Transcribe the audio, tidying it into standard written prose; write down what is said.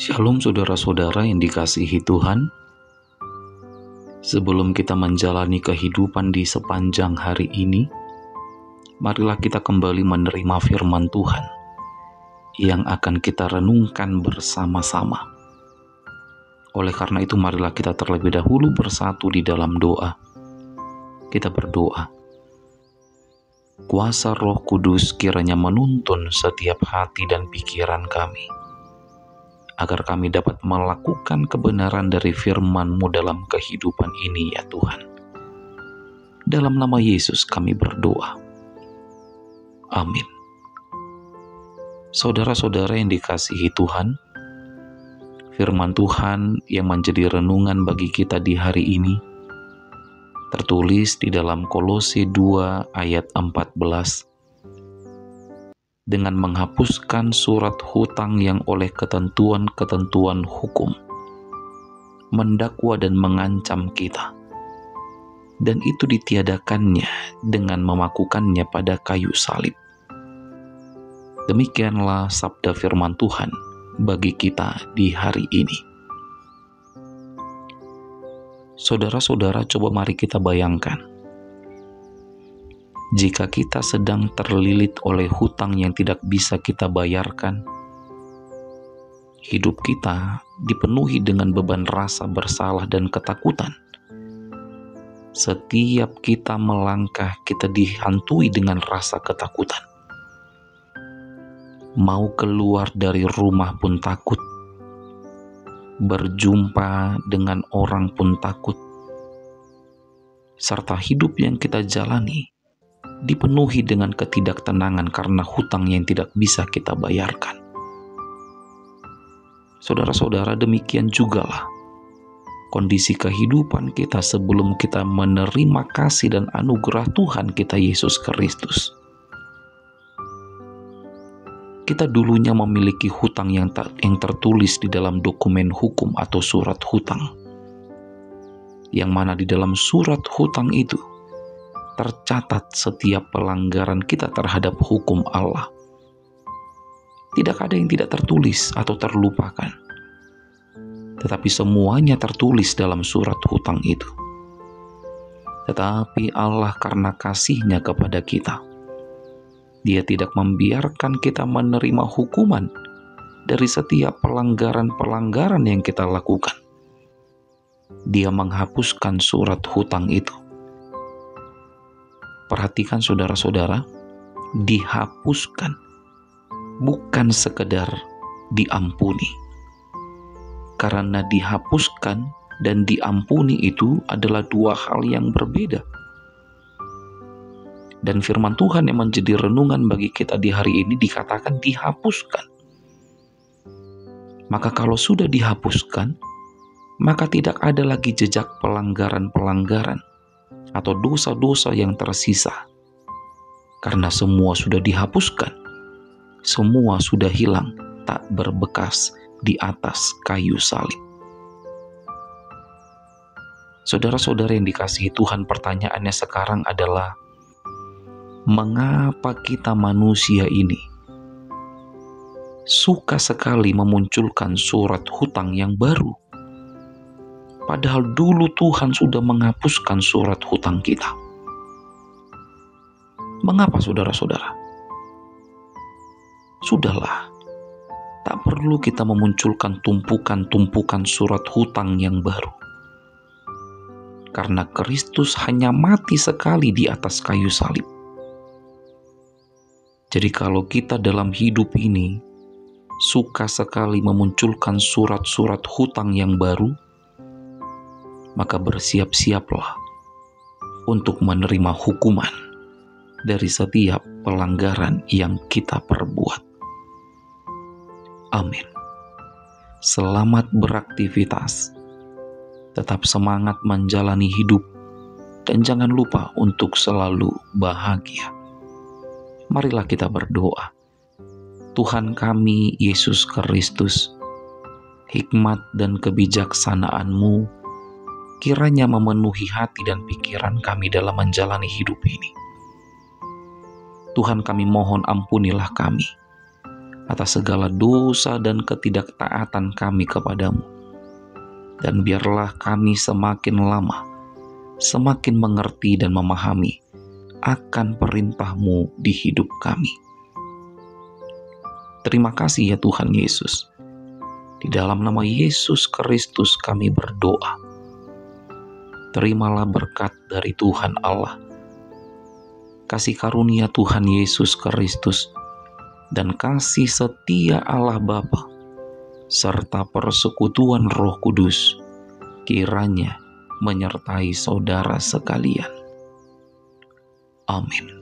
Shalom saudara-saudara yang dikasihi Tuhan. Sebelum kita menjalani kehidupan di sepanjang hari ini, marilah kita kembali menerima firman Tuhan yang akan kita renungkan bersama-sama. Oleh karena itu, marilah kita terlebih dahulu bersatu di dalam doa. Kita berdoa. Kuasa Roh Kudus kiranya menuntun setiap hati dan pikiran kami, agar kami dapat melakukan kebenaran dari firman-Mu dalam kehidupan ini, ya Tuhan. Dalam nama Yesus kami berdoa. Amin. Saudara-saudara yang dikasihi Tuhan, firman Tuhan yang menjadi renungan bagi kita di hari ini tertulis di dalam Kolose 2 ayat 14. Dengan menghapuskan surat hutang yang oleh ketentuan-ketentuan hukum mendakwa dan mengancam kita, dan itu ditiadakannya dengan memakukannya pada kayu salib. Demikianlah sabda firman Tuhan bagi kita di hari ini. Saudara-saudara, coba mari kita bayangkan, jika kita sedang terlilit oleh hutang yang tidak bisa kita bayarkan, hidup kita dipenuhi dengan beban rasa bersalah dan ketakutan. Setiap kita melangkah, kita dihantui dengan rasa ketakutan. Mau keluar dari rumah pun takut, berjumpa dengan orang pun takut, serta hidup yang kita jalani dipenuhi dengan ketidaktenangan karena hutang yang tidak bisa kita bayarkan. Saudara-saudara, demikian jugalah kondisi kehidupan kita sebelum kita menerima kasih dan anugerah Tuhan kita Yesus Kristus. Kita dulunya memiliki hutang yang tertulis di dalam dokumen hukum atau surat hutang, yang mana di dalam surat hutang itu tercatat setiap pelanggaran kita terhadap hukum Allah. Tidak ada yang tidak tertulis atau terlupakan, tetapi semuanya tertulis dalam surat hutang itu. Tetapi Allah karena kasih-Nya kepada kita, Dia tidak membiarkan kita menerima hukuman dari setiap pelanggaran-pelanggaran yang kita lakukan. Dia menghapuskan surat hutang itu. Perhatikan saudara-saudara, dihapuskan, bukan sekedar diampuni. Karena dihapuskan dan diampuni itu adalah dua hal yang berbeda. Dan firman Tuhan yang menjadi renungan bagi kita di hari ini dikatakan dihapuskan. Maka kalau sudah dihapuskan, maka tidak ada lagi jejak pelanggaran-pelanggaran atau dosa-dosa yang tersisa. Karena semua sudah dihapuskan, semua sudah hilang, tak berbekas di atas kayu salib. Saudara-saudara yang dikasihi Tuhan, pertanyaannya sekarang adalah, mengapa kita manusia ini suka sekali memunculkan surat hutang yang baru? Padahal dulu Tuhan sudah menghapuskan surat hutang kita. Mengapa saudara-saudara? Sudahlah, tak perlu kita memunculkan tumpukan-tumpukan surat hutang yang baru. Karena Kristus hanya mati sekali di atas kayu salib. Jadi kalau kita dalam hidup ini suka sekali memunculkan surat-surat hutang yang baru, maka bersiap-siaplah untuk menerima hukuman dari setiap pelanggaran yang kita perbuat. Amin. Selamat beraktivitas, tetap semangat menjalani hidup, dan jangan lupa untuk selalu bahagia. Marilah kita berdoa. Tuhan kami Yesus Kristus, hikmat dan kebijaksanaan-Mu kiranya memenuhi hati dan pikiran kami dalam menjalani hidup ini. Tuhan, kami mohon ampunilah kami atas segala dosa dan ketidaktaatan kami kepadamu. Dan biarlah kami semakin lama semakin mengerti dan memahami akan perintah-Mu di hidup kami. Terima kasih ya Tuhan Yesus. Di dalam nama Yesus Kristus kami berdoa. Terimalah berkat dari Tuhan Allah, kasih karunia Tuhan Yesus Kristus, dan kasih setia Allah Bapa, serta persekutuan Roh Kudus, kiranya menyertai saudara sekalian. Amin.